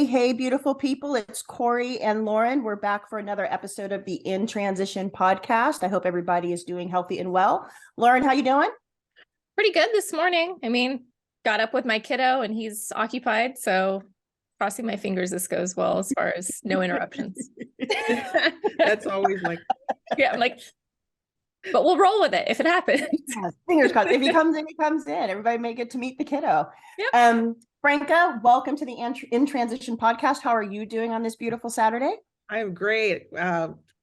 Hey, beautiful people. It's Corey and Lauren. We're back for another episode of the In Transition podcast. I hope everybody is doing healthy and well. Lauren, how you doing? Pretty good this morning. Got up with my kiddo and he's occupied, so crossing my fingers this goes well as far as no interruptions. That's always like, Yeah, I'm like, but we'll roll with it if it happens. Yes, fingers crossed. If he comes in, he comes in. Everybody may get to meet the kiddo. Yep. Franka, welcome to the In Transition podcast. How are you doing on this beautiful Saturday? I'm great.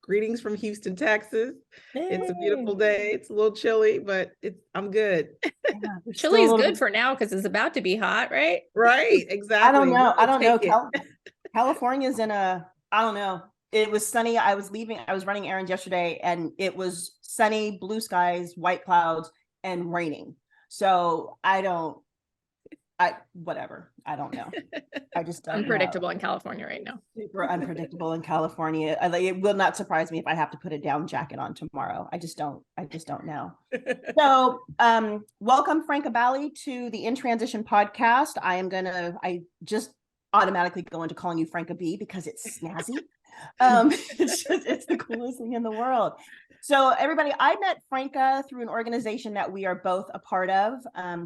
Greetings from Houston, Texas. Hey. It's a beautiful day. It's a little chilly, but I'm good. Yeah, Chili is good for now because it's about to be hot, right? Right, exactly. I don't know. California's in I don't know. It was sunny. I was running errands yesterday and it was sunny, blue skies, white clouds, and raining. So whatever. I don't know. I just don't unpredictable know. in California right now. Super unpredictable in California. It will not surprise me if I have to put a down jacket on tomorrow. I just don't know. So, welcome Franka Baly to the In Transition podcast. I just automatically go into calling you Franka B because it's snazzy. It's the coolest thing in the world. So everybody, I met Franka through an organization that we are both a part of.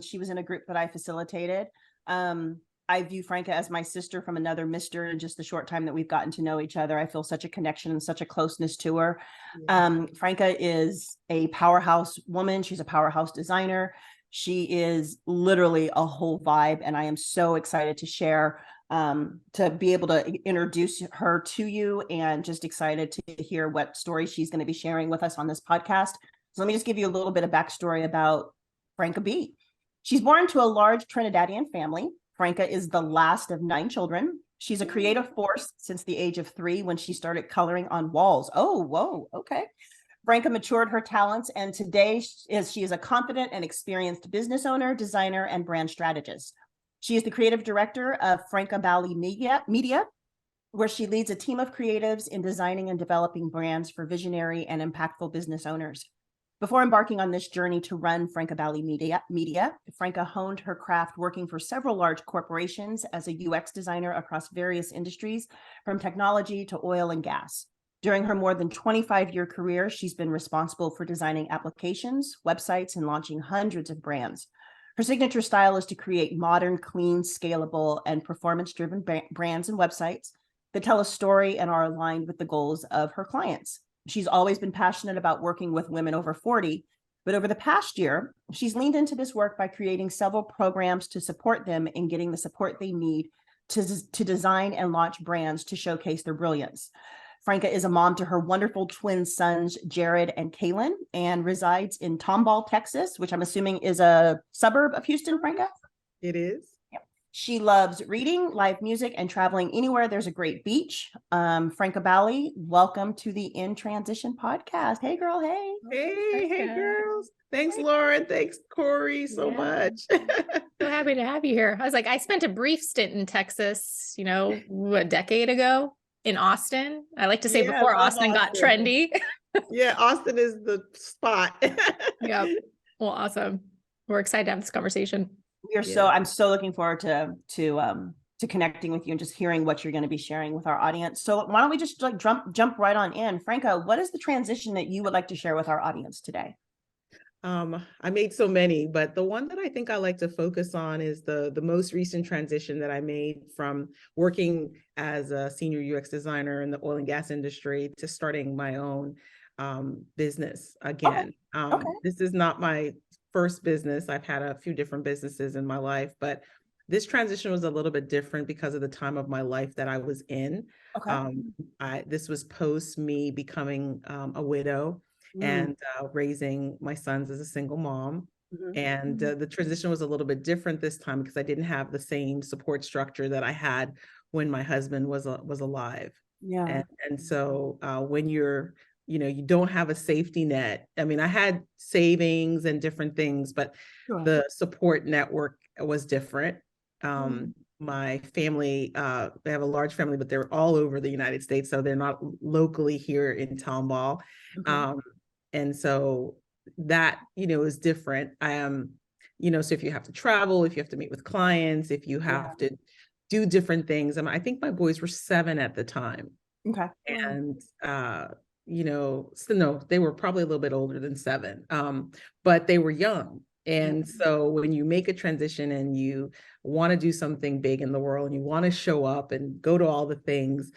She was in a group that I facilitated. I view Franka as my sister from another mister. In just the short time that we've gotten to know each other, I feel such a connection and such a closeness to her. Franka is a powerhouse woman. She's a powerhouse designer. She is literally a whole vibe, and I am so excited to share, to be able to introduce her to you, and just excited to hear what story she's going to be sharing with us on this podcast. So let me just give you a little bit of backstory about Franka B. She's born to a large Trinidadian family. Franka is the last of 9 children. She's a creative force since the age of 3 when she started coloring on walls. Oh, whoa, okay. Franka matured her talents, and today she is a confident and experienced business owner, designer, and brand strategist. She is the creative director of Franka Baly Media, where she leads a team of creatives in designing and developing brands for visionary and impactful business owners. Before embarking on this journey to run Franka Baly Media, Franka honed her craft working for several large corporations as a UX designer across various industries, from technology to oil and gas. During her more than 25-year career, she's been responsible for designing applications, websites, and launching hundreds of brands. Her signature style is to create modern, clean, scalable, and performance-driven brands and websites that tell a story and are aligned with the goals of her clients. She's always been passionate about working with women over 40, but over the past year, she's leaned into this work by creating several programs to support them in getting the support they need to design and launch brands to showcase their brilliance. Franka is a mom to her wonderful twin sons, Jared and Kaylin, and resides in Tomball, Texas, which I'm assuming is a suburb of Houston, Franka? It is. She loves reading, live music, and traveling anywhere there's a great beach. Franka Baly, welcome to the In Transition podcast. Hey, girl. Hey. Hey, girls. Thanks, Lauren. Thanks, Corey, so much. So happy to have you here. I was like, I spent a brief stint in Texas, a decade ago in Austin. I like to say before Austin got trendy. Yeah, Austin is the spot. Yeah. Well, awesome. We're excited to have this conversation. I'm so looking forward to connecting with you and just hearing what you're going to be sharing with our audience. So why don't we just jump right on in. Franka, what is the transition that you would like to share with our audience today? I made so many, but the one that I think I like to focus on is the most recent transition that I made from working as a senior UX designer in the oil and gas industry to starting my own business again. Okay. This is not my first business. I've had a few different businesses in my life, but this transition was a little bit different because of the time of my life that I was in. Okay. This was post me becoming a widow and raising my sons as a single mom. And the transition was a little bit different this time because I didn't have the same support structure that I had when my husband was alive. Yeah. And so when you're, you don't have a safety net. I mean, I had savings and different things, but the support network was different. My family, they have a large family, but they're all over the United States. So they're not locally here in Tomball. And so that, is different. So if you have to travel, if you have to meet with clients, if you have to do different things. And I think my boys were 7 at the time. Okay. And, so no, they were probably a little bit older than 7, but they were young. And so when you make a transition and you want to do something big in the world and you want to show up and go to all the things,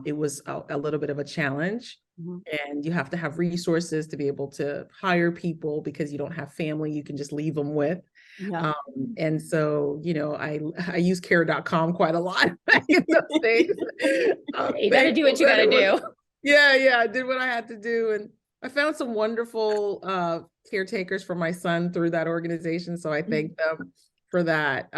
it was a little bit of a challenge. And you have to have resources to be able to hire people because you don't have family you can just leave them with. Yeah. And so, I use care.com quite a lot in those things. You got to do what you got to do. Yeah, I did what I had to do. And I found some wonderful caretakers for my son through that organization. So I thank them for that.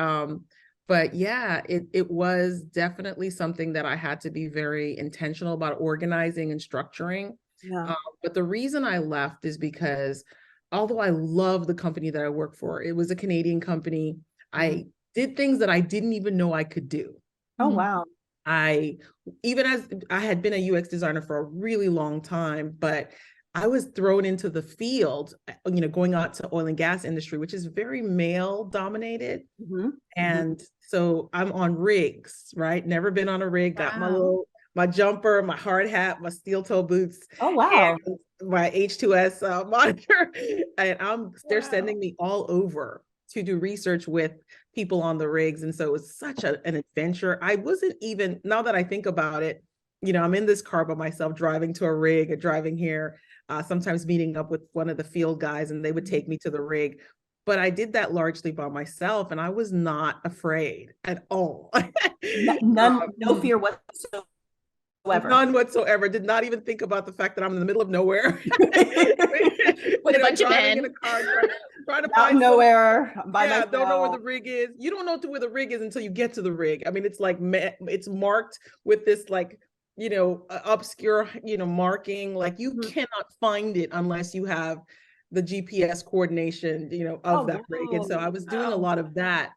But yeah, it was definitely something that I had to be very intentional about organizing and structuring. Yeah. But the reason I left is because although I love the company that I work for, it was a Canadian company. I did things that I didn't even know I could do. Oh, wow. Even as I had been a UX designer for a really long time, but I was thrown into the field, going out to oil and gas industry, which is very male dominated. And so I'm on rigs, right? Never been on a rig, got my jumper, my hard hat, my steel toe boots. Oh, wow. And my H2S monitor. And they're sending me all over to do research with people on the rigs. And so it was such an adventure. I wasn't even, now that I think about it, I'm in this car by myself, driving to a rig or driving here, sometimes meeting up with one of the field guys, and they would take me to the rig. But I did that largely by myself, and I was not afraid at all. No fear whatsoever. None whatsoever. Did not even think about the fact that I'm in the middle of nowhere with a bunch of men in a car, trying to find nowhere. Don't know where the rig is. You don't know where the rig is until you get to the rig. I mean, it's like it's marked with this obscure marking. Like you cannot find it unless you have the GPS coordination of that rig. And so I was doing a lot of that,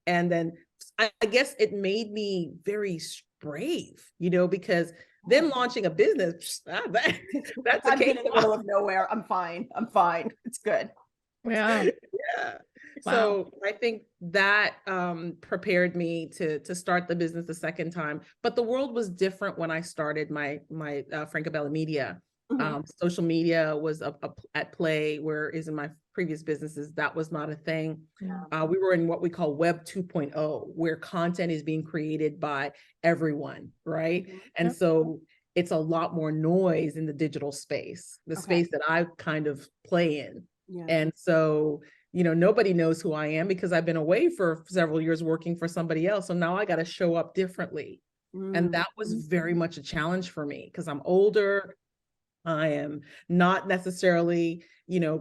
and then I guess it made me very brave, because then launching a business, that's I'm in the middle of nowhere. I'm fine. It's good. Yeah. Yeah. Wow. So I think that prepared me to start the business the second time. But the world was different when I started my Franka Baly Media. Social media was at play, whereas in my previous businesses, that was not a thing. We were in what we call Web 2.0, where content is being created by everyone, right? And so it's a lot more noise in the digital space, the space that I kind of play in. And so, nobody knows who I am because I've been away for several years working for somebody else. So now I got to show up differently. And that was very much a challenge for me because I'm older. I am not necessarily,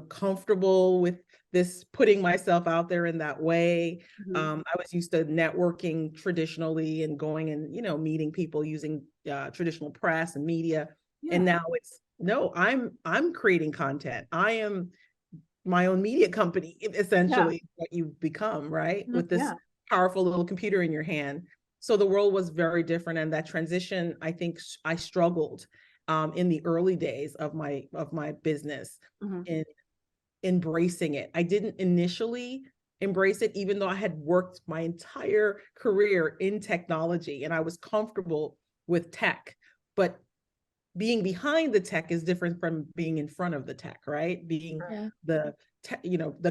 comfortable with this, putting myself out there in that way. I was used to networking traditionally and going and, meeting people using traditional press and media. And now I'm creating content. I am my own media company, essentially, what you've become, right? With this powerful little computer in your hand. So the world was very different. And that transition, I think I struggled in the early days of my business in embracing it. I didn't initially embrace it, even though I had worked my entire career in technology and I was comfortable with tech. But being behind the tech is different from being in front of the tech, right? Being the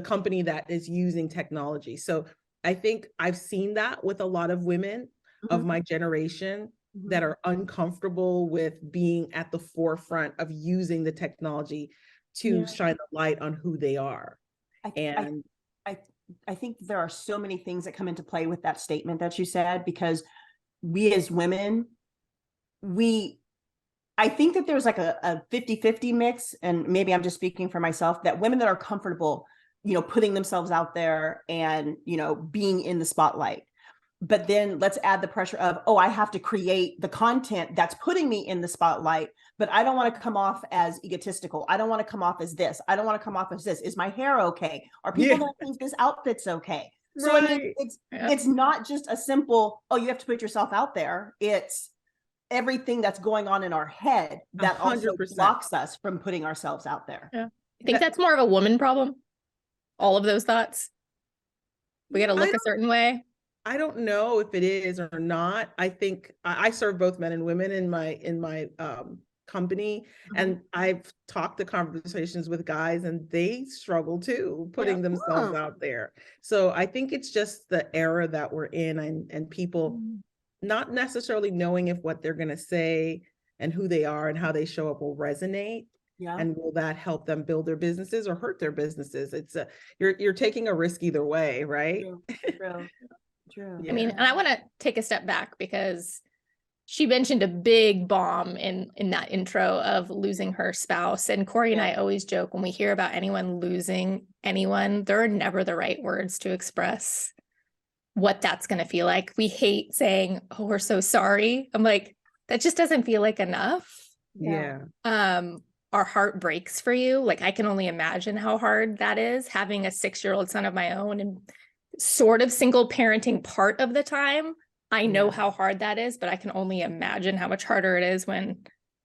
company that is using technology. So I think I've seen that with a lot of women of my generation that are uncomfortable with being at the forefront of using the technology to shine the light on who they are. I think there are so many things that come into play with that statement that you said, because we as women, I think that there's like a 50-50 mix, and maybe I'm just speaking for myself, that women that are comfortable, putting themselves out there and, being in the spotlight. But then let's add the pressure of, I have to create the content that's putting me in the spotlight, but I don't want to come off as egotistical. I don't want to come off as this. I don't want to come off as this. Is my hair okay? Are people going to think this outfit's okay? So I mean, it's not just a simple, you have to put yourself out there. It's everything that's going on in our head that 100%. Also blocks us from putting ourselves out there. Yeah. I think that's more of a woman problem. All of those thoughts. We got to look a certain way. I don't know if it is or not. I think I serve both men and women in my company, and I've talked the conversations with guys, and they struggle too putting themselves out there. So I think it's just the era that we're in, and people not necessarily knowing if what they're going to say and who they are and how they show up will resonate. Yeah. And will that help them build their businesses or hurt their businesses? It's you're taking a risk either way, right? True. I mean, and I want to take a step back because she mentioned a big bomb in that intro of losing her spouse. And Corey and I always joke when we hear about anyone losing anyone, there are never the right words to express what that's going to feel like. We hate saying, "Oh, we're so sorry." I'm like, that just doesn't feel like enough. Yeah. Our heart breaks for you. Like, I can only imagine how hard that is, having a 6-year-old son of my own and sort of single parenting part of the time. I know how hard that is, but I can only imagine how much harder it is when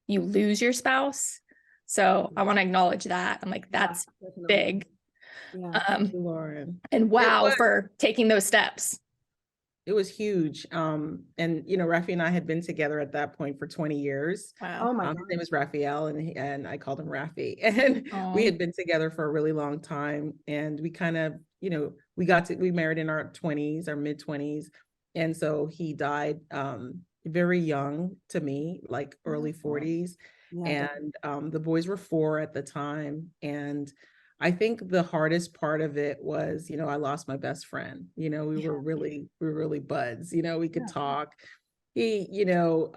you lose your spouse. So I want to acknowledge that. I'm like, that's big. Lauren. And wow, for taking those steps. It was huge. And, you know, Rafi and I had been together at that point for 20 years. Wow. Oh my God. His name was Raphael, and I called him Rafi. And we had been together for a really long time. And we kind of, you know, we married in our 20s, our mid 20s. And so he died very young to me, like early 40s. And the boys were 4 at the time. And I think the hardest part of it was, you know, I lost my best friend. You know, we were really buds. You know, we could talk. He, you know,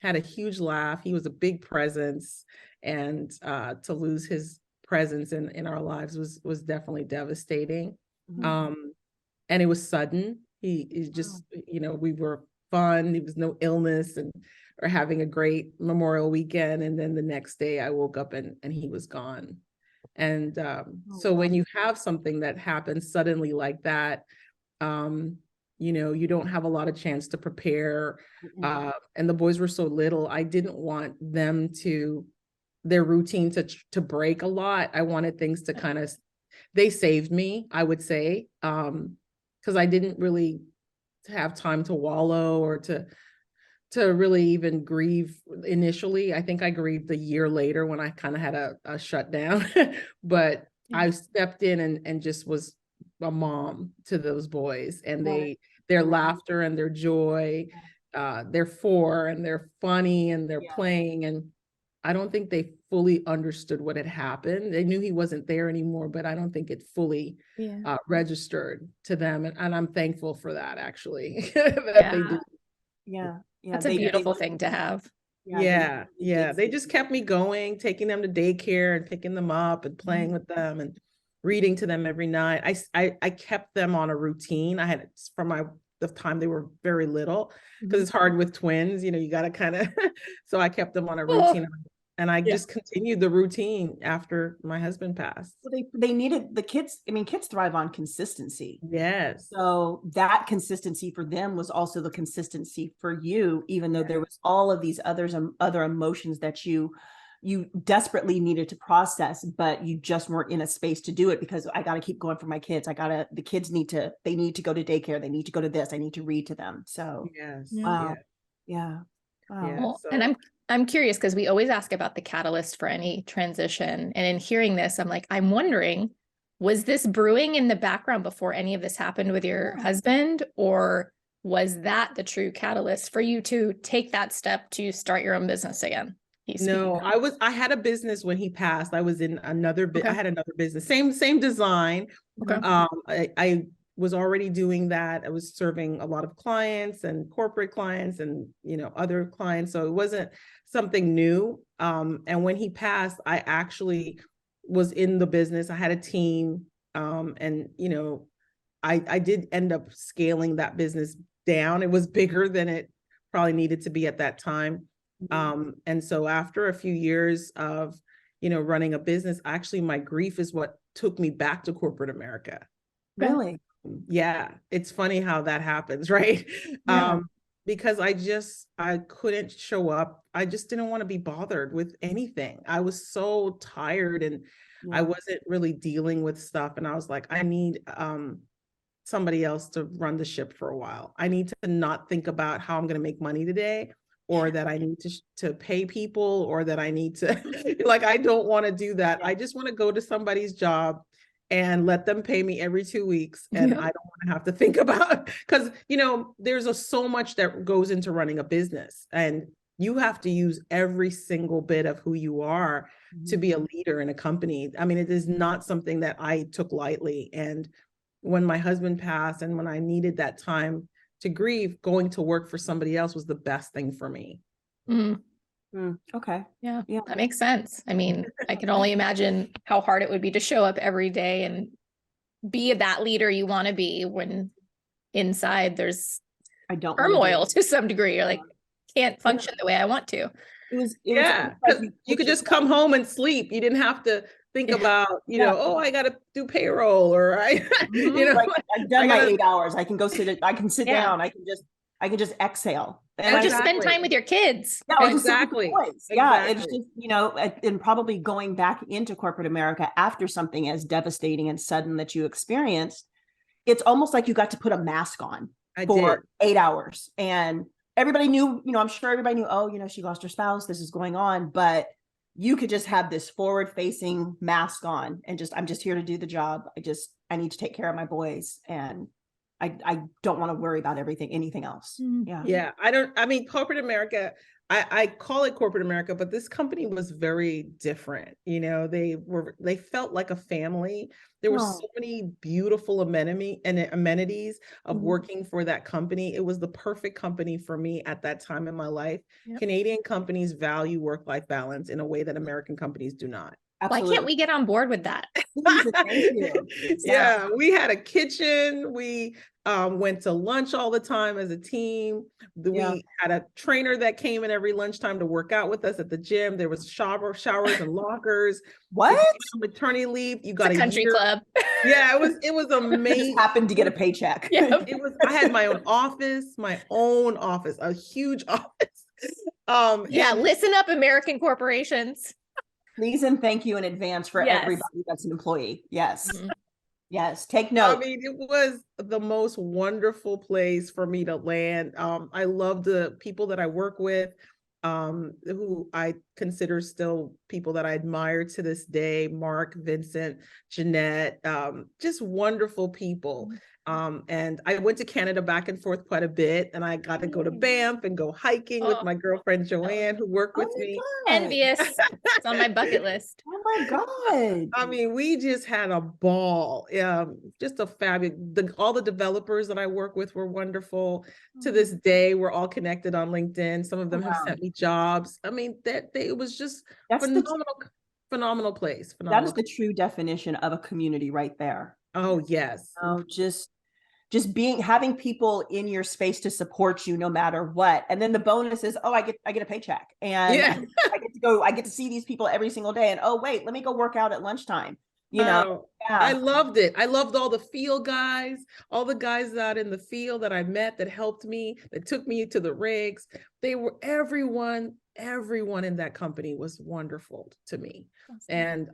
had a huge laugh. He was a big presence, and to lose his presence in our lives was definitely devastating. And it was sudden. He just, you know, we were fun. There was no illness or having a great Memorial weekend, and then the next day I woke up and he was gone. And so when you have something that happens suddenly like that, you know, you don't have a lot of chance to prepare. And the boys were so little, I didn't want their routine to break a lot. I wanted things to kind of, they saved me, I would say, because I didn't really have time to wallow or to really even grieve initially. I think I grieved a year later when I kind of had a shutdown, but I stepped in and just was a mom to those boys, and their laughter and their joy, they're 4 and they're funny and they're playing. And I don't think they fully understood what had happened. They knew he wasn't there anymore, but I don't think it fully registered to them. And I'm thankful for that, actually, that they did. That's a beautiful thing to have. They just kept me going, taking them to daycare and picking them up and playing with them and reading to them every night. I kept them on a routine. I had from the time they were very little, because it's hard with twins, you know, you got to kind of, so I kept them on a routine. And I just continued the routine after my husband passed. Well, they needed the kids. I mean, kids thrive on consistency. Yes. So that consistency for them was also the consistency for you, even though there was all of these other emotions that you desperately needed to process, but you just weren't in a space to do it because I got to keep going for my kids. The kids need to go to daycare. They need to go to this. I need to read to them. So wow. Well, and I'm curious because we always ask about the catalyst for any transition. And in hearing this, I'm wondering, was this brewing in the background before any of this happened with your husband? Or was that the true catalyst for you to take that step to start your own business again? No, I had a business when he passed. I was in another I had another business, same design. I was already doing that. I was serving a lot of clients and corporate clients and, you know, other clients. So it wasn't something new. And when he passed, I actually was in the business. I had a team. And, you know, I did end up scaling that business down. It was bigger than it probably needed to be at that time. And so after a few years of, you know, running a business, actually my grief is what took me back to corporate America. Really? Yeah, it's funny how that happens, right? Because I couldn't show up. I just didn't want to be bothered with anything. I was so tired and I wasn't really dealing with stuff. And I was like, I need somebody else to run the ship for a while. I need to not think about how I'm going to make money today, or that I need to pay people, or that I need to, like, I don't want to do that. I just want to go to somebody's job and let them pay me every 2 weeks. And I don't want to have to think about, because, you know, there's so much that goes into running a business, and you have to use every single bit of who you are to be a leader in a company. I mean, it is not something that I took lightly. And when my husband passed, and when I needed that time to grieve, going to work for somebody else was the best thing for me. Okay. Yeah, that makes sense. I mean, I can only imagine how hard it would be to show up every day and be that leader you want to be, when inside there's turmoil to some degree. You're like, can't function the way I want to. It was because you could just come home and sleep. You didn't have to think about, you know, oh, I got to do payroll, or you know, like, I've done my 8 hours. I can go I can sit down. I can just exhale. And or just spend time with your kids. Yeah, exactly. Yeah, it's just, you know, and probably going back into corporate America after something as devastating and sudden that you experienced, it's almost like you got to put a mask on for 8 hours. And everybody knew, you know, I'm sure everybody knew, oh, you know, she lost her spouse, this is going on, but you could just have this forward facing mask on and just, I'm just here to do the job. I need to take care of my boys, and I don't want to worry about anything else. Yeah. I mean, corporate America, I call it corporate America, but this company was very different. You know, they felt like a family. There were so many beautiful amenities of working for that company. It was the perfect company for me at that time in my life. Canadian companies value work-life balance in a way that American companies do not. Absolutely. Why can't we get on board with that? Thank you. Yeah, we had a kitchen. We went to lunch all the time as a team. We had a trainer that came in every lunchtime to work out with us at the gym. There was showers and lockers. What? Maternity leave. You got a country club. Yeah, it was amazing. Just happened to get a paycheck. I had my own office, a huge office. Listen up, American corporations. Please and thank you in advance for everybody that's an employee. Yes. Yes. Take note. I mean, it was the most wonderful place for me to land. I love the people that I work with, who I consider still people that I admire to this day. Mark, Vincent, Jeanette, just wonderful people. And I went to Canada back and forth quite a bit, and I got to go to Banff and go hiking with my girlfriend Joanne, who worked with me. Envious. It's on my bucket list. Oh my God. I mean, we just had a ball. Just a fabulous, all the developers that I work with were wonderful. To this day, we're all connected on LinkedIn. Some of them have sent me jobs. I mean, it was just phenomenal place. That is the true definition of a community right there. Oh, yes. Oh, just having people in your space to support you no matter what. And then the bonus is, I get a paycheck, and I get to see these people every single day. And oh, wait, let me go work out at lunchtime. You know, I loved it. I loved all the field guys, all the guys out in the field that I met that helped me, that took me to the rigs. They were everyone in that company was wonderful to me. Awesome. And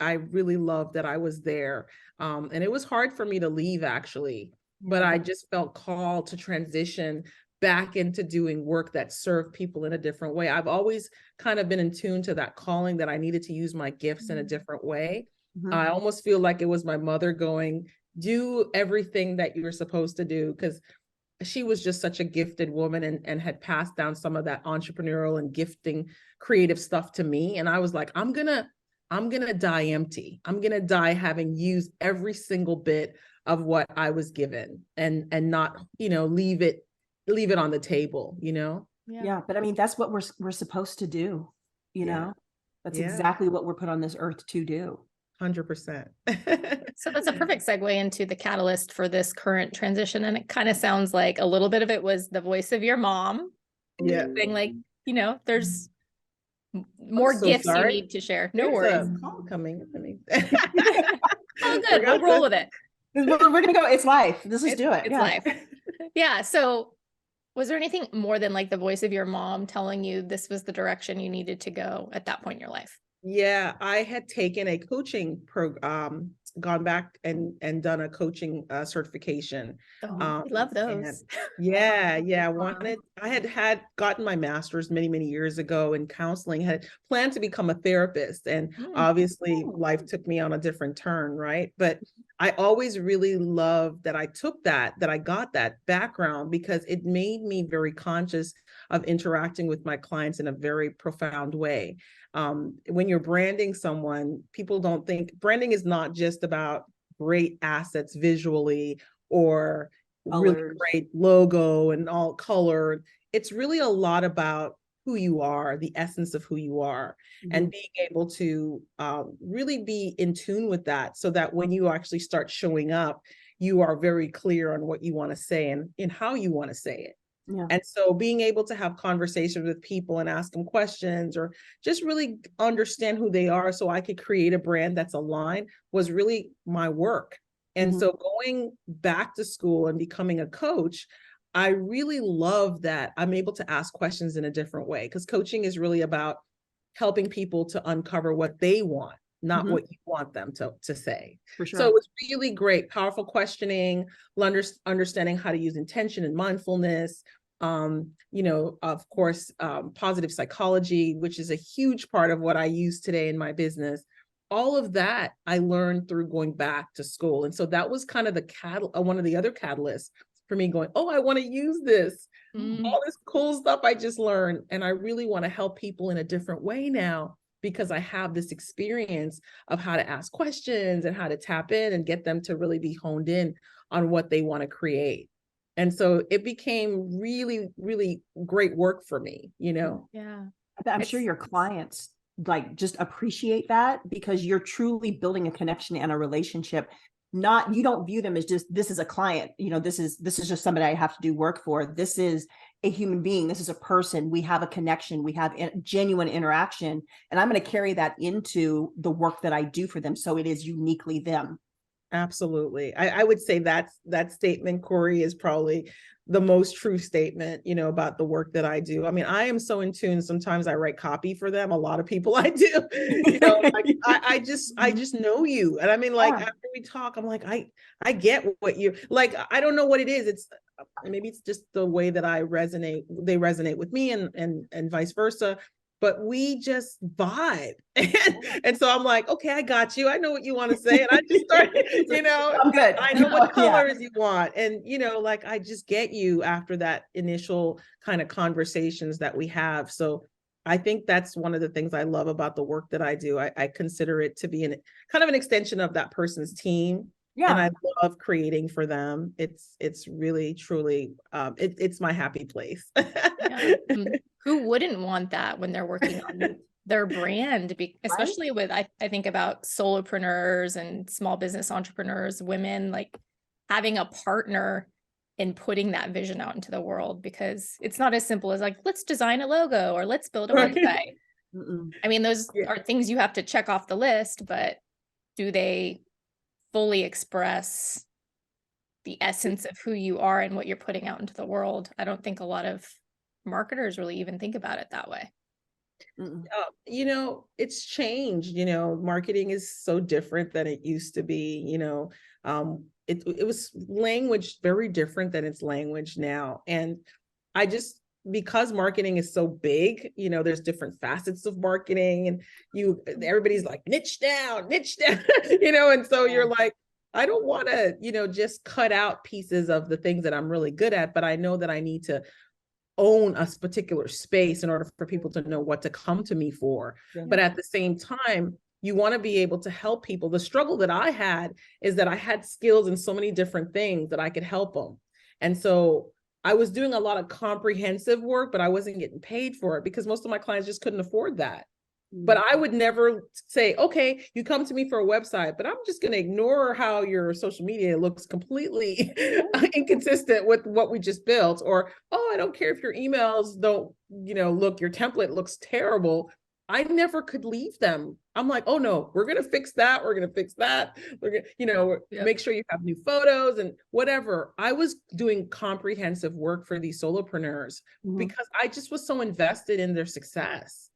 I really loved that I was there. And it was hard for me to leave, actually, but I just felt called to transition back into doing work that served people in a different way. I've always kind of been in tune to that calling that I needed to use my gifts in a different way. I almost feel like it was my mother going, do everything that you're supposed to do, because she was just such a gifted woman and had passed down some of that entrepreneurial and gifting creative stuff to me. And I was like, I'm gonna die empty. I'm gonna die having used every single bit of what I was given, and not, leave it on the table, Yeah. But I mean, that's what we're supposed to do, know? That's exactly what we're put on this earth to do. 100%. So that's a perfect segue into the catalyst for this current transition. And it kind of sounds like a little bit of it was the voice of your mom. Yeah. Being like, there's more gifts you need to share. No worries. Call coming. Oh, good. We'll roll with it. We're gonna go. It's life. Let's do it. It's life. Yeah. So, was there anything more than like the voice of your mom telling you this was the direction you needed to go at that point in your life? Yeah, I had taken a coaching gone back and done a coaching certification. Oh, I love And those. I had gotten my master's many years ago in counseling, had planned to become a therapist, and obviously life took me on a different turn, right? But I always really loved that I took that I got that background, because it made me very conscious of interacting with my clients in a very profound way. When you're branding someone, people don't think branding is not just about great assets visually or really Colors. great logo and all color. It's really a lot about who you are, the essence of who you are, and being able to really be in tune with that, so that when you actually start showing up, you are very clear on what you want to say and how you want to say it. Yeah. And so being able to have conversations with people and ask them questions, or just really understand who they are so I could create a brand that's aligned, was really my work. And so going back to school and becoming a coach, I really love that I'm able to ask questions in a different way, because coaching is really about helping people to uncover what they want, not what you want them to say. For sure. So it was really great, powerful questioning, understanding how to use intention and mindfulness. Of course, positive psychology, which is a huge part of what I use today in my business. All of that I learned through going back to school. And so that was kind of one of the other catalysts for me going, oh, I want to use this, all this cool stuff I just learned. And I really want to help people in a different way now, because I have this experience of how to ask questions and how to tap in and get them to really be honed in on what they want to create. And so it became really great work for me, Yeah. I'm sure your clients like just appreciate that, because you're truly building a connection and a relationship. Not, you don't view them as just, this is a client, this is just somebody I have to do work for. This is a human being. This is a person. We have a connection. We have a genuine interaction. And I'm going to carry that into the work that I do for them, so it is uniquely them. Absolutely. I would say that statement, Corey, is probably the most true statement, about the work that I do. I mean, I am so in tune. Sometimes I write copy for them. A lot of people I do, I just know you. And I mean, like, after we talk, I'm like, I get what you like. I don't know what it is. It's maybe it's just the way that they resonate with me, and vice versa. But we just vibe. And so I'm like, okay, I got you. I know what you want to say. And I just started, I'm good. I know what colors you want. And, like, I just get you after that initial kind of conversations that we have. So I think that's one of the things I love about the work that I do. I consider it to be kind of an extension of that person's team. Yeah. And I love creating for them. It's really, truly, it's my happy place. Yeah. Who wouldn't want that when they're working on their brand? Especially with, I think about solopreneurs and small business entrepreneurs, women, like having a partner in putting that vision out into the world, because it's not as simple as like, let's design a logo or let's build a website. I mean, those are things you have to check off the list, but do they fully express the essence of who you are and what you're putting out into the world? I don't think a lot of marketers really even think about it that way. It's changed. Marketing is so different than it used to be. It was language very different than its language now. And because marketing is so big, there's different facets of marketing, and everybody's like niche down, and so you're like, I don't want to, just cut out pieces of the things that I'm really good at, but I know that I need to own a particular space in order for people to know what to come to me for. But at the same time, you want to be able to help people. The struggle that I had is that I had skills in so many different things that I could help them. And so I was doing a lot of comprehensive work, but I wasn't getting paid for it because most of my clients just couldn't afford that. But I would never say, okay, you come to me for a website, but I'm just going to ignore how your social media looks completely inconsistent with what we just built. Or, oh, I don't care if your emails don't, look, your template looks terrible. I never could leave them. I'm like, oh no, we're going to fix that. We're going to fix that. We're going to, make sure you have new photos and whatever. I was doing comprehensive work for these solopreneurs because I just was so invested in their success.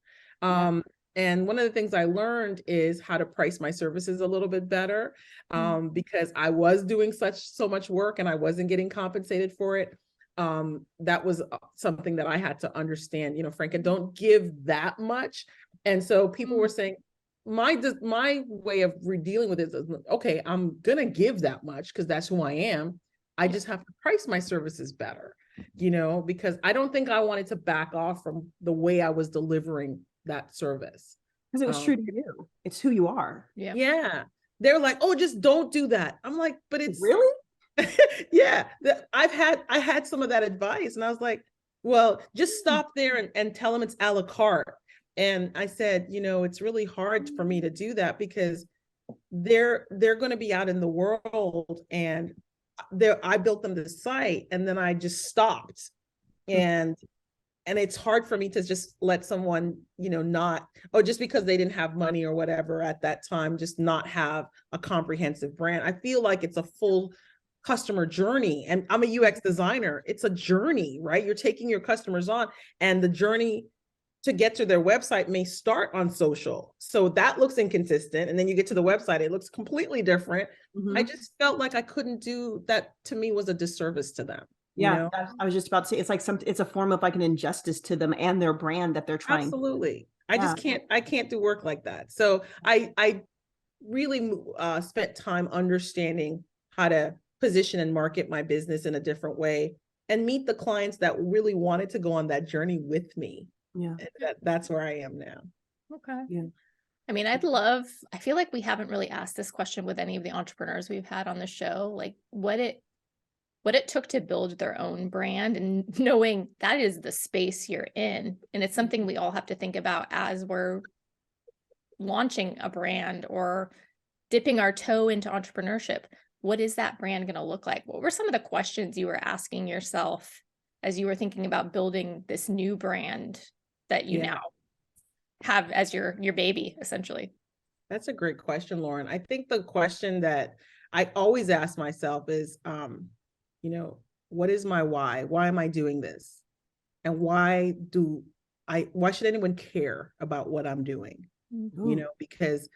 And one of the things I learned is how to price my services a little bit better, because I was doing so much work and I wasn't getting compensated for it. That was something that I had to understand, Franka, don't give that much. And so people were saying, my way of dealing with it is, okay, I'm going to give that much because that's who I am. I just have to price my services better, because I don't think I wanted to back off from the way I was delivering that service. Because it was true to you. It's who you are. Yeah. They're like, oh, just don't do that. I'm like, but it's really? Yeah. I had some of that advice and I was like, well, just stop there and tell them it's a la carte. And I said, it's really hard for me to do that because they're going to be out in the world and I built them the site and then I just stopped. And it's hard for me to just let someone, not, or just because they didn't have money or whatever at that time, just not have a comprehensive brand. I feel like it's a full customer journey. And I'm a UX designer. It's a journey, right? You're taking your customers on, and the journey to get to their website may start on social. So that looks inconsistent. And then you get to the website, it looks completely different. I just felt like I couldn't do that. To me, was a disservice to them. Yeah, I was just about to say, it's like it's a form of like an injustice to them and their brand that they're trying. Absolutely. I can't do work like that. So I really spent time understanding how to position and market my business in a different way and meet the clients that really wanted to go on that journey with me. Yeah. That's where I am now. Okay. Yeah. I mean, I feel like we haven't really asked this question with any of the entrepreneurs we've had on the show, like what it took to build their own brand, and knowing that is the space you're in. And it's something we all have to think about as we're launching a brand or dipping our toe into entrepreneurship. What is that brand going to look like? What were some of the questions you were asking yourself as you were thinking about building this new brand that you now have as your baby, essentially? That's a great question, Lauren. I think the question that I always ask myself is, what is my why? Why am I doing this? And why should anyone care about what I'm doing? Because,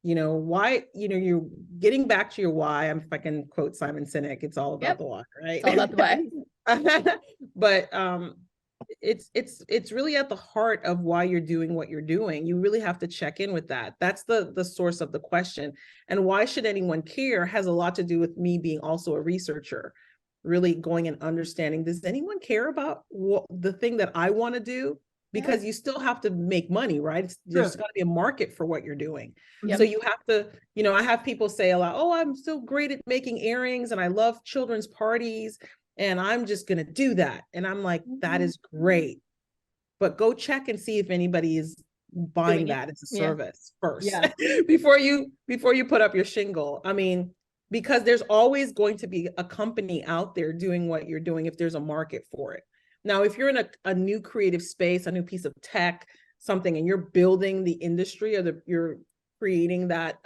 why, you're getting back to your why. If I can quote Simon Sinek, it's all about the why, right? It's all about the why. But it's really at the heart of why you're doing what you're doing. You really have to check in with that. That's the source of the question. And why should anyone care has a lot to do with me being also a researcher, really going and understanding, does anyone care about the thing that I want to do? Because you still have to make money, right? There's got to be a market for what you're doing. So you have to, I have people say a lot, oh, I'm so great at making earrings and I love children's parties and I'm just going to do that. And I'm like, that is great, but go check and see if anybody is buying that as a service first, before you put up your shingle. I mean, because there's always going to be a company out there doing what you're doing if there's a market for it. Now, if you're in a new creative space, a new piece of tech, something, and you're building the industry or you're creating that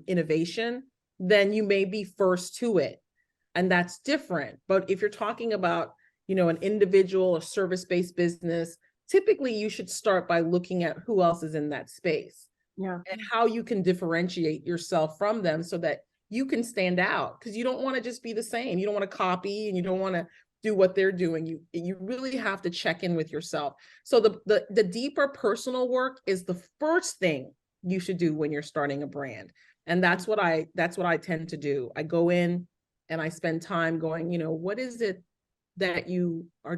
innovation, then you may be first to it. And that's different. But if you're talking about, an individual or service-based business, typically you should start by looking at who else is in that space and how you can differentiate yourself from them so that you can stand out, because you don't want to just be the same. You don't want to copy and you don't want to do what they're doing. You really have to check in with yourself. So the deeper personal work is the first thing you should do when you're starting a brand. And that's what I tend to do. I go in and I spend time going, what is it that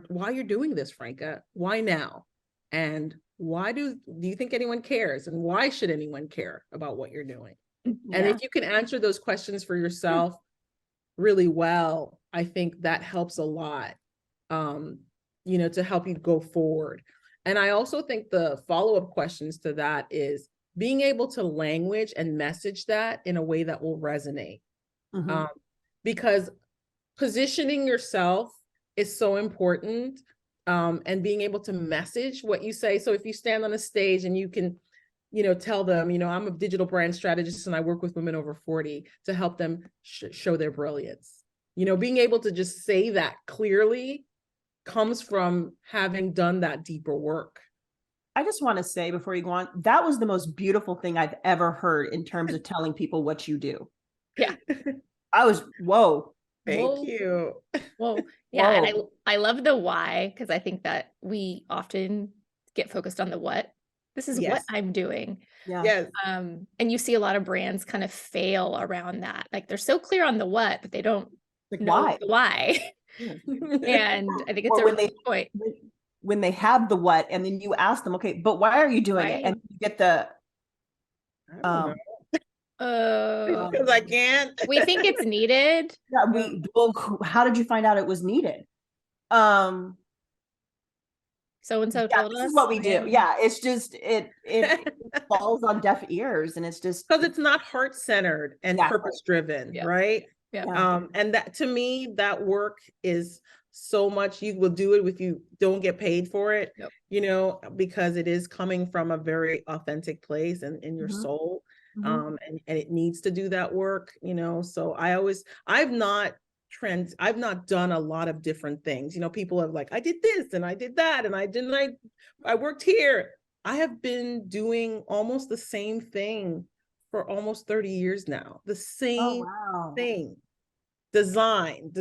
why you're doing this, Franka? Why now? And why do you think anyone cares? And why should anyone care about what you're doing? And if you can answer those questions for yourself really well, I think that helps a lot, to help you go forward. And I also think the follow-up questions to that is being able to language and message that in a way that will resonate. Because positioning yourself is so important, and being able to message what you say. So if you stand on a stage and you can, tell them, I'm a digital brand strategist and I work with women over 40 to help them show their brilliance. Being able to just say that clearly comes from having done that deeper work. I just want to say before you go on, that was the most beautiful thing I've ever heard in terms of telling people what you do. Yeah. I was, whoa. Thank you. Well, yeah. Whoa. And I love the why, because I think that we often get focused on the what. This is what Yes. I'm doing. Yeah. Yes. And you see a lot of brands kind of fail around that. Like they're so clear on the what, but they don't Like, know why? the why. Yeah. And I think it's Or a when really good point. when they have the what, and then you ask them, okay, but why are you doing it? Why? And you get the I don't know. Uh, Because I can't. we think it's needed. yeah, well, how did you find out it was needed? So and so Yeah, told this us. is what we do. Yeah, it's just it falls on deaf ears, and it's just Because it's not heart-centered and Exactly. purpose-driven, Yeah. right? Yeah. And that, to me, that work is so much. You will do it if you don't get paid for it, Yep. you know, because it is coming from a very authentic place and in your Mhm. soul. Mhm. And it needs to do that work, you know. So I've not done a lot of different things. You know, people have like, I did this and I did that and I worked here. I have been doing almost the same thing for almost 30 years now. The same wow. thing. Design,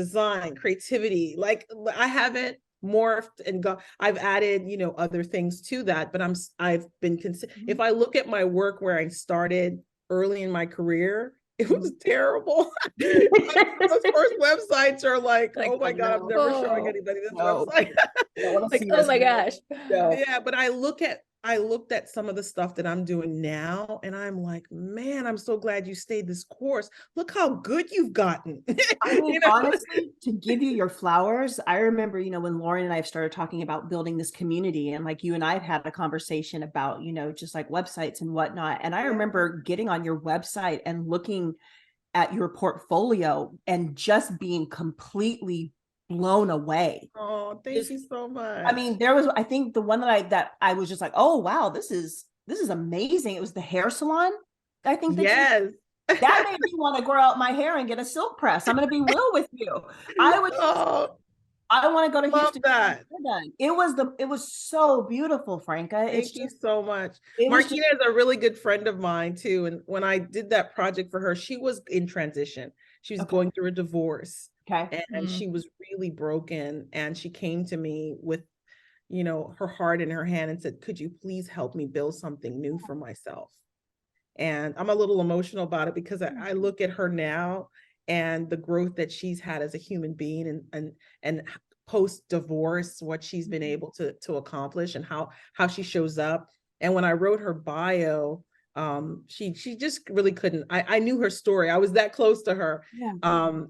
creativity. Like I haven't morphed and I've added, you know, other things to that, but I've been if I look at my work where I started early in my career, it was terrible. Those first websites are like, oh my God, I'm never showing anybody this website. Like, oh my gosh. Yeah, but I looked at some of the stuff that I'm doing now, and I'm like, man, I'm so glad you stayed this course. Look how good you've gotten. I mean, You know? honestly, to give you your flowers, I remember, you know, when Lauren and I started talking about building this community, and like you and I have had a conversation about, you know, just like websites and whatnot. And I remember getting on your website and looking at your portfolio and just being completely blown away. Oh, thank you so much. I mean, I think the one that I was just like, oh wow, this is amazing. It was the hair salon. I think that that made me want to grow out my hair and get a silk press. I'm going to be real with you. I want to go to Houston. That. It was so beautiful, Franka. Thank you so much. Martina is a really good friend of mine too. And when I did that project for her, she was in transition. She was going through a divorce. Okay. And she was really broken. And she came to me with, you know, her heart in her hand and said, could you please help me build something new for myself? And I'm a little emotional about it because I look at her now and the growth that she's had as a human being and post-divorce, what she's been able to accomplish and how she shows up. And when I wrote her bio, she just really couldn't. I knew her story. I was that close to her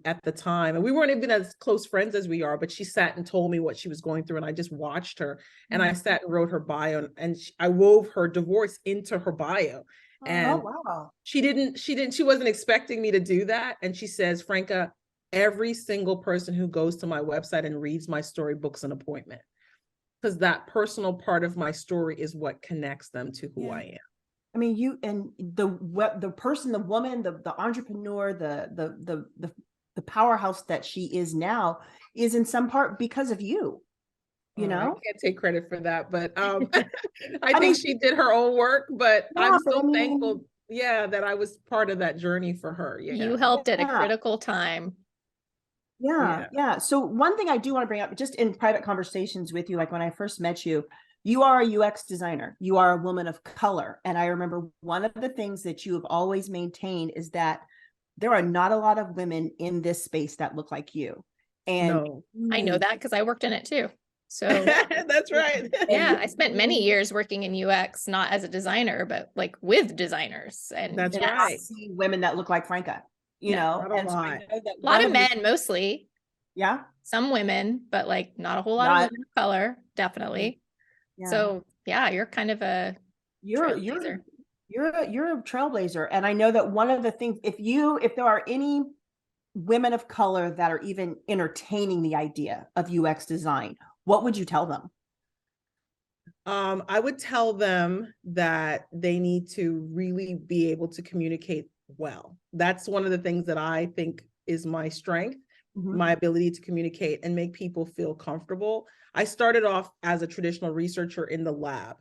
at the time, and we weren't even as close friends as we are, but she sat and told me what she was going through, and I just watched her. And I sat and wrote her bio, and I wove her divorce into her bio. And she wasn't expecting me to do that. And she says, Franka, every single person who goes to my website and reads my story books an appointment, because that personal part of my story is what connects them to who I am. I mean, you and the person, the woman, the entrepreneur, the powerhouse that she is now is in some part because of you. You know, I can't take credit for that, but I think she did her own work, but I'm so thankful, that I was part of that journey for her. You helped at a critical time. Yeah. So one thing I do want to bring up, just in private conversations with you, like when I first met you, you are a UX designer. You are a woman of color. And I remember one of the things that you have always maintained is that there are not a lot of women in this space that look like you. And I know that because I worked in it too. So that's right. Yeah, I spent many years working in UX, not as a designer, but like with designers. And that's right. See women that look like Franka, you know, and so a lot of men mostly. Yeah. Some women, but like not a whole lot of women of color, definitely. Yeah. So yeah, you're kind of a you're a trailblazer. And I know that one of the things, if there are any women of color that are even entertaining the idea of UX design, what would you tell them? I would tell them that they need to really be able to communicate well. That's one of the things that I think is my strength, my ability to communicate and make people feel comfortable. I started off as a traditional researcher in the lab.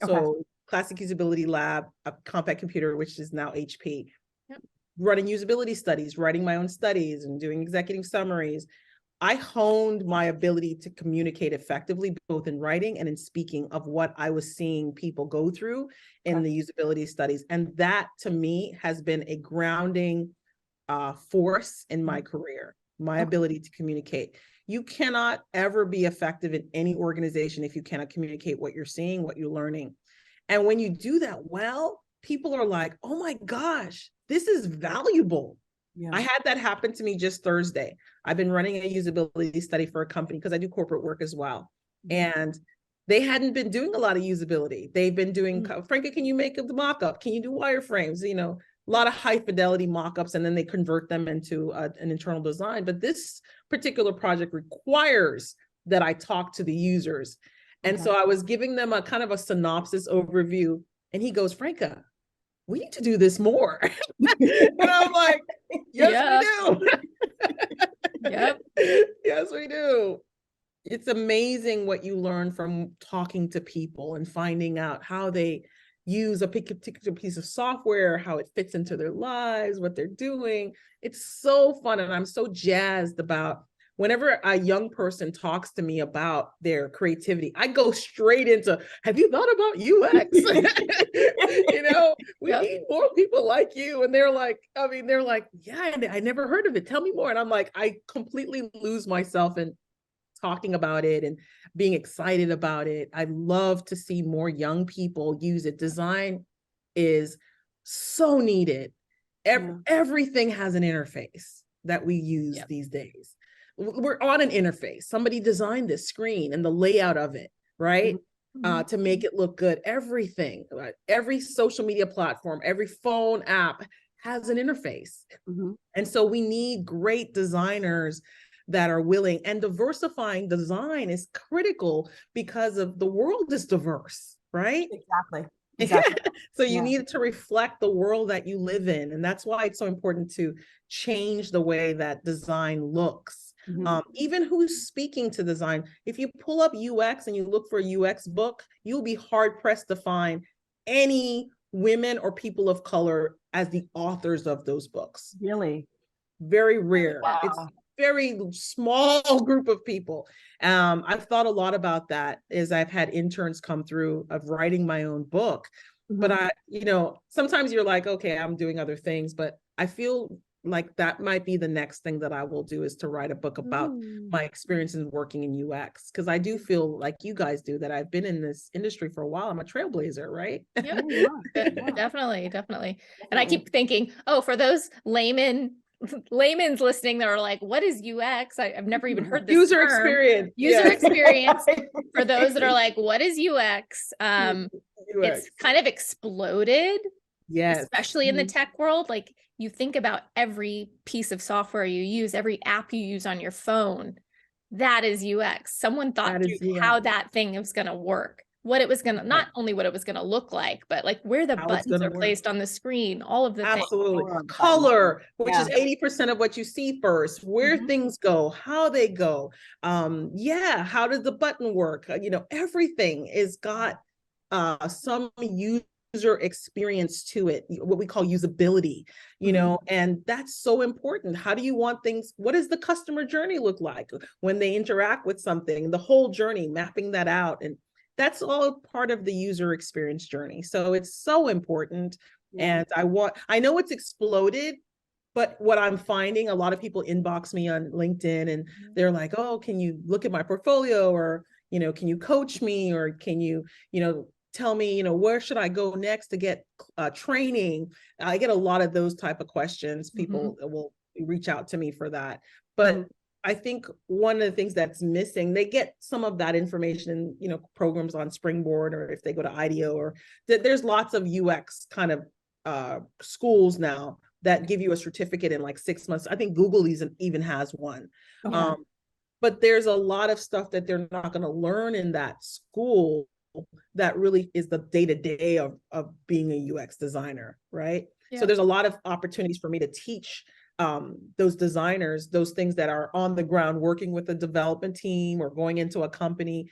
So Classic Usability Lab, a compact computer, which is now HP. Yep. Running usability studies, writing my own studies and doing executive summaries. I honed my ability to communicate effectively, both in writing and in speaking, of what I was seeing people go through in the usability studies. And that, to me, has been a grounding force in my career, my ability to communicate. You cannot ever be effective in any organization if you cannot communicate what you're seeing, what you're learning. And when you do that well, people are like, oh my gosh, this is valuable. Yeah. I had that happen to me just Thursday. I've been running a usability study for a company because I do corporate work as well. And they hadn't been doing a lot of usability. They've been doing, Franka, can you make the mock-up? Can you do wireframes? You know, a lot of high fidelity mock-ups, and then they convert them into an internal design. But this particular project requires that I talk to the users. And so I was giving them a kind of a synopsis overview, and he goes, Franka, we need to do this more. And I'm like, yes, we do. Yep. Yes, we do. It's amazing what you learn from talking to people and finding out how they use a particular piece of software, how it fits into their lives, what they're doing. It's so fun. And I'm so jazzed about whenever a young person talks to me about their creativity, I go straight into, have you thought about UX? You know, we need more people like you. And they're like, yeah, I never heard of it. Tell me more. And I'm like, I completely lose myself in talking about it and being excited about it. I love to see more young people use it. Design is so needed. Everything has an interface that we use these days. We're on an interface. Somebody designed this screen and the layout of it, right? To make it look good. Everything, right? Every social media platform, every phone app has an interface. And so we need great designers that are willing, and diversifying design is critical because of the world is diverse, right? Exactly. So you need to reflect the world that you live in. And that's why it's so important to change the way that design looks. Even who's speaking to design. If you pull up UX and you look for a UX book, you'll be hard pressed to find any women or people of color as the authors of those books. Really? Very rare. Wow. It's very small group of people. I've thought a lot about that as I've had interns come through of writing my own book. But sometimes you're like, okay, I'm doing other things, but I feel like that might be the next thing that I will do, is to write a book about my experiences working in UX. Because I do feel like you guys do, that I've been in this industry for a while. I'm a trailblazer, right? Yeah, definitely. And I keep thinking, for those layman's listening that are like, what is UX? I've never even heard this user term. Experience. User experience. For those that are like, what is UX? It's kind of exploded. Yes. Especially in the tech world. Like, you think about every piece of software you use, every app you use on your phone, that is UX. Someone thought through how that thing was going to work, what it was going to, not only what it was going to look like, but like where the buttons are placed on the screen, all of the things. Absolutely. Color, which is 80% of what you see first, where things go, how they go. How does the button work? Everything is got some user experience to it, what we call usability, and that's so important. How do you want things? What does the customer journey look like when they interact with something? The whole journey, mapping that out. And that's all part of the user experience journey. So it's so important. And I know it's exploded, but what I'm finding, a lot of people inbox me on LinkedIn and they're like, oh, can you look at my portfolio? Or, can you coach me? Or can you, tell me, where should I go next to get training? I get a lot of those type of questions. People will reach out to me for that. But I think one of the things that's missing, they get some of that information in, programs on Springboard, or if they go to IDEO, or there's lots of UX kind of schools now that give you a certificate in like 6 months. I think Google even has one. But there's a lot of stuff that they're not going to learn in that school that really is the day-to-day of being a UX designer, right? So there's a lot of opportunities for me to teach those designers those things that are on the ground, working with a development team or going into a company.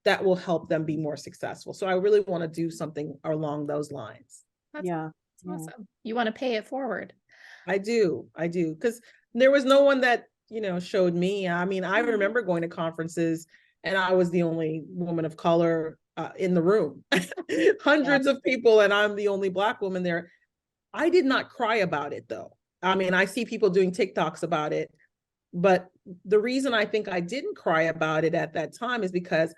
that will help them be more successful. So I really want to do something along those lines. That's Yeah. awesome. You want to pay it forward. I do. Because there was no one that, showed me. I mean, I remember going to conferences and I was the only woman of color in the room, hundreds of people, and I'm the only Black woman there. I did not cry about it though. I mean, I see people doing TikToks about it, but the reason I think I didn't cry about it at that time is because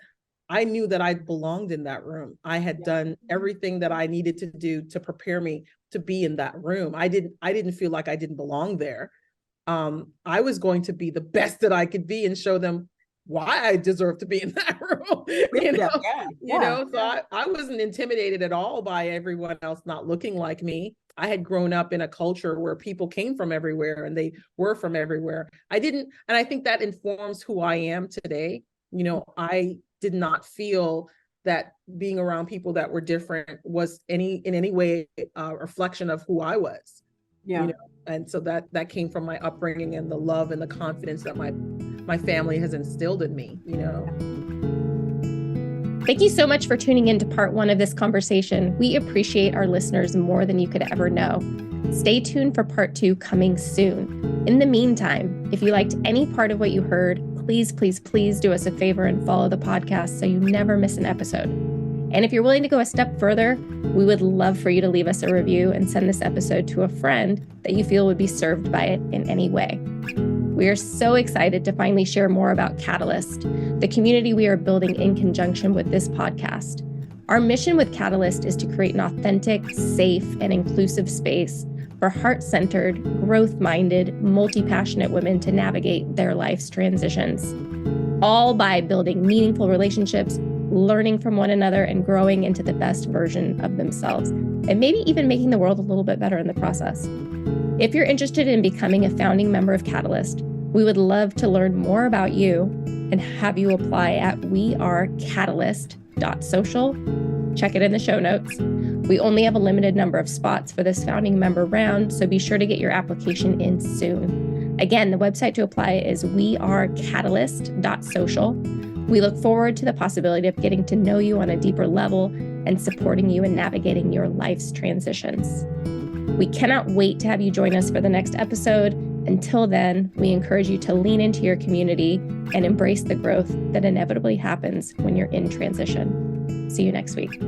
I knew that I belonged in that room. I had done everything that I needed to do to prepare me to be in that room. I didn't feel like I didn't belong there. I was going to be the best that I could be and show them why I deserve to be in that room. So I wasn't intimidated at all by everyone else not looking like me. I had grown up in a culture where people came from everywhere and they were from everywhere. And I think that informs who I am today. I did not feel that being around people that were different was in any way a reflection of who I was. And so that came from my upbringing and the love and the confidence that my family has instilled in me. Thank you so much for tuning in to part 1 of this conversation. We appreciate our listeners more than you could ever know. Stay tuned for part 2 coming soon. In the meantime, if you liked any part of what you heard, please, please, please do us a favor and follow the podcast so you never miss an episode. And if you're willing to go a step further, we would love for you to leave us a review and send this episode to a friend that you feel would be served by it in any way. We are so excited to finally share more about Catalyst, the community we are building in conjunction with this podcast. Our mission with Catalyst is to create an authentic, safe, and inclusive space for heart-centered, growth-minded, multi-passionate women to navigate their life's transitions, all by building meaningful relationships, learning from one another, and growing into the best version of themselves, and maybe even making the world a little bit better in the process. If you're interested in becoming a founding member of Catalyst, we would love to learn more about you and have you apply at wearecatalyst.social. Check it in the show notes. We only have a limited number of spots for this founding member round, so be sure to get your application in soon. Again, the website to apply is wearecatalyst.social. We look forward to the possibility of getting to know you on a deeper level and supporting you in navigating your life's transitions. We cannot wait to have you join us for the next episode. Until then, we encourage you to lean into your community and embrace the growth that inevitably happens when you're in transition. See you next week.